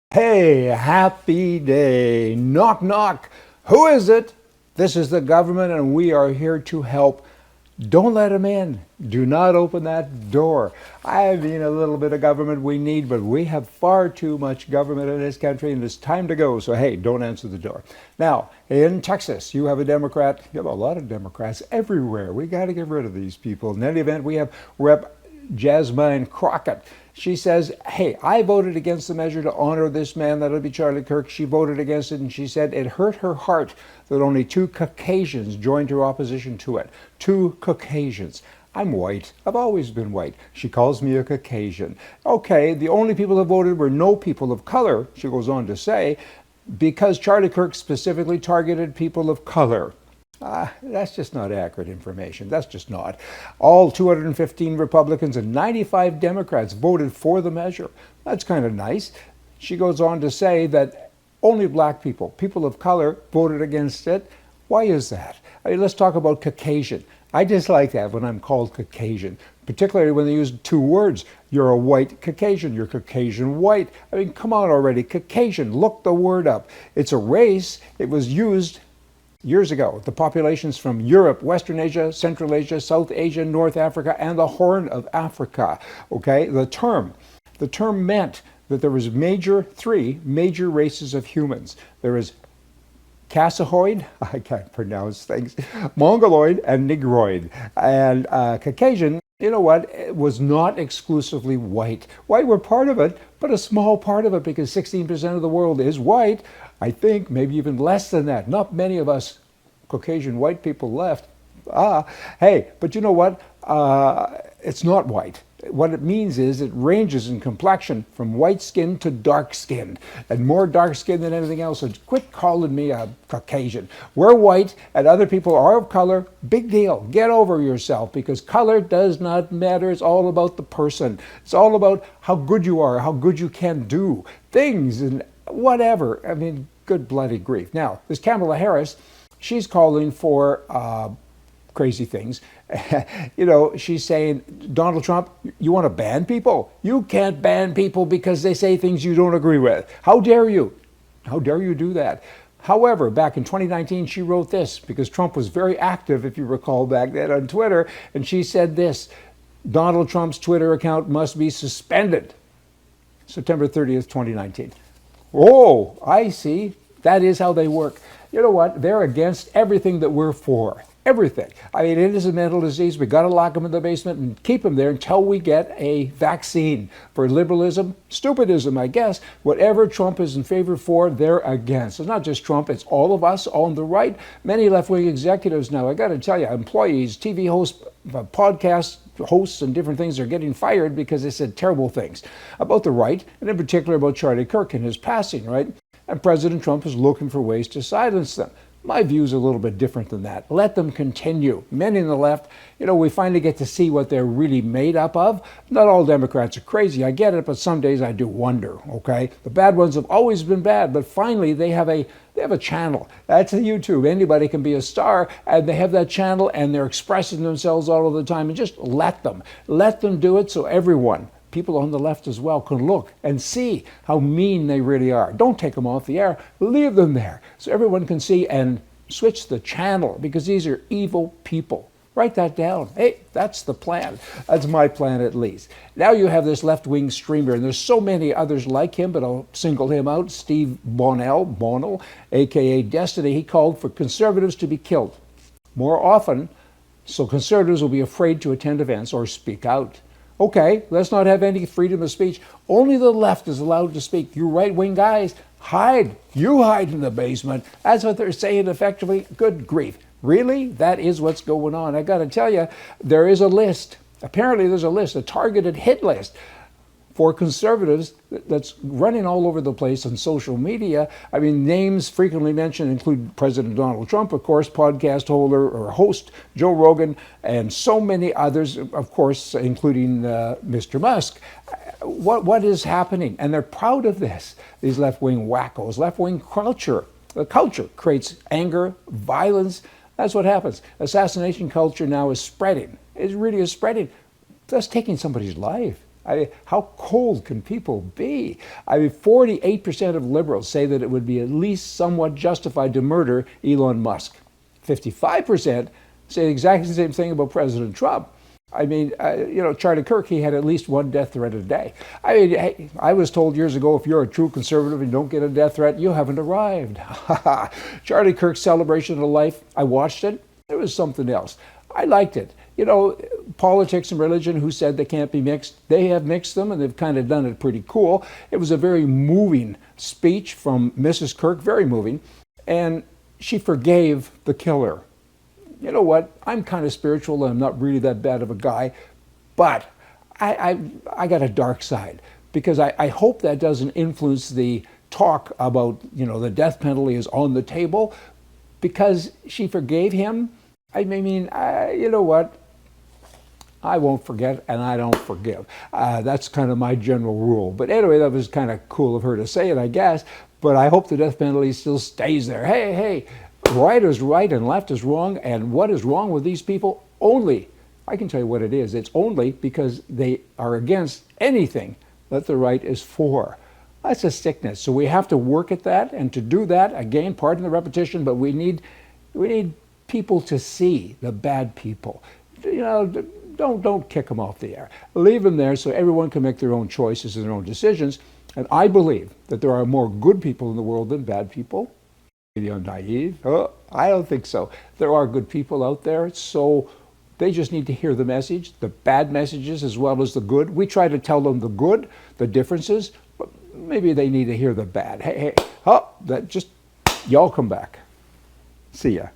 Hey, happy day. Knock, knock. Who is it? This is the government, and we are here to help. Don't let them in. Do not open that door. I mean, a little bit of government we need, but we have far too much government in this country, and it's time to go. So, hey, don't answer the door. Now, in Texas, you have a Democrat. You have a lot of Democrats everywhere. We got to get rid of these people. In any event, we have Rep. Jasmine Crockett. She says, hey, I voted against the measure to honor this man. That'll be Charlie Kirk. She voted against it, and she said it hurt her heart that only two Caucasians joined her opposition to it. Two Caucasians. I'm white. I've always been white. She calls me a Caucasian. Okay, the only people that voted were no people of color, she goes on to say, because Charlie Kirk specifically targeted people of color. That's just not accurate information. That's just not. All 215 Republicans and 95 Democrats voted for the measure. That's kind of nice. She goes on to say that only black people, people of color, voted against it. Why is that? I mean, let's talk about Caucasian. I dislike that when I'm called Caucasian, particularly when they use two words. You're a white Caucasian. You're Caucasian white. I mean, come on already. Caucasian, look the word up. It's a race. It was used years ago. The populations from Europe, Western Asia, Central Asia, South Asia, North Africa, and the Horn of Africa. Okay, the term meant that there was three major races of humans. There is Cassahoid, I can't pronounce things, Mongoloid, and Negroid. And Caucasian, you know what, it was not exclusively white. White were part of it, but a small part of it, because 16% of the world is white. I think maybe even less than that. Not many of us Caucasian white people left. Hey, but you know what? It's not white. What it means is it ranges in complexion from white skin to dark skin, and more dark skin than anything else. So quit calling me a Caucasian. We're white and other people are of color. Big deal. Get over yourself, because color does not matter. It's all about the person. It's all about how good you are, how good you can do things, and whatever. I mean, good bloody grief. Now, this Kamala Harris, she's calling for crazy things. You know, she's saying, Donald Trump, you want to ban people? You can't ban people because they say things you don't agree with. How dare you? How dare you do that? However, back in 2019, she wrote this, because Trump was very active, if you recall, back then on Twitter, and she said this: Donald Trump's Twitter account must be suspended. September 30th, 2019. Oh, I see. That is how they work. You know what? They're against everything that we're for. Everything. I mean, it is a mental disease. We've got to lock them in the basement and keep them there until we get a vaccine. For liberalism, stupidism, I guess, whatever Trump is in favor for, they're against. It's not just Trump, it's all of us on the right. Many left-wing executives now, I got to tell you, employees, TV hosts, podcast hosts, and different things are getting fired because they said terrible things about the right, and in particular about Charlie Kirk and his passing, right? And President Trump is looking for ways to silence them. My view is a little bit different than that. Let them continue. Many on the left, you know, we finally get to see what they're really made up of. Not all Democrats are crazy, I get it, but some days I do wonder, okay? The bad ones have always been bad, but finally they have a channel. That's a YouTube. Anybody can be a star, and they have that channel, and they're expressing themselves all of the time, and just let them. Let them do it so everyone, people on the left as well, can look and see how mean they really are. Don't take them off the air. Leave them there so everyone can see, and switch the channel, because these are evil people. Write that down. Hey, that's the plan. That's my plan, at least. Now you have this left-wing streamer, and there's so many others like him, but I'll single him out. Steve Bonnell, a.k.a. Destiny. He called for conservatives to be killed more often, so conservatives will be afraid to attend events or speak out. Okay, let's not have any freedom of speech. Only the left is allowed to speak. You right-wing guys, hide. You hide in the basement. That's what they're saying effectively. Good grief. Really? That is what's going on. I got to tell you, there is a list. Apparently there's a list, a targeted hit list for conservatives that's running all over the place on social media. I mean, names frequently mentioned include President Donald Trump, of course, podcast holder or host Joe Rogan, and so many others, of course, including Mr. Musk. What is happening? And they're proud of this, these left-wing wackos. Left-wing culture. The culture creates anger, violence. That's what happens. Assassination culture now is spreading. It really is spreading. That's taking somebody's life. How cold can people be? 48% of liberals say that it would be at least somewhat justified to murder Elon Musk. 55% say exactly the same thing about President Trump. Charlie Kirk, he had at least one death threat a day. Hey, I was told years ago, if you're a true conservative and you don't get a death threat, you haven't arrived. Charlie Kirk's celebration of life, I watched it. It was something else. I liked it. Politics and religion, who said they can't be mixed? They have mixed them, and they've kind of done it pretty cool. It was a very moving speech from Mrs. Kirk, very moving, and she forgave the killer. You know what? I'm kind of spiritual, and I'm not really that bad of a guy, but I got a dark side, because I hope that doesn't influence the talk about, the death penalty is on the table, because she forgave him. You know what? I won't forget, and I don't forgive. That's kind of my general rule. But anyway, that was kind of cool of her to say it, I guess. But I hope the death penalty still stays there. Hey, right is right and left is wrong. And what is wrong with these people? Only, I can tell you what it is. It's only because they are against anything that the right is for. That's a sickness. So we have to work at that. And to do that, again, pardon the repetition, but we need people to see the bad people. Don't kick them off the air. Leave them there so everyone can make their own choices and their own decisions. And I believe that there are more good people in the world than bad people. Maybe I'm naive. I don't think so. There are good people out there, so they just need to hear the message, the bad messages as well as the good. We try to tell them the good, the differences, but maybe they need to hear the bad. Y'all come back. See ya.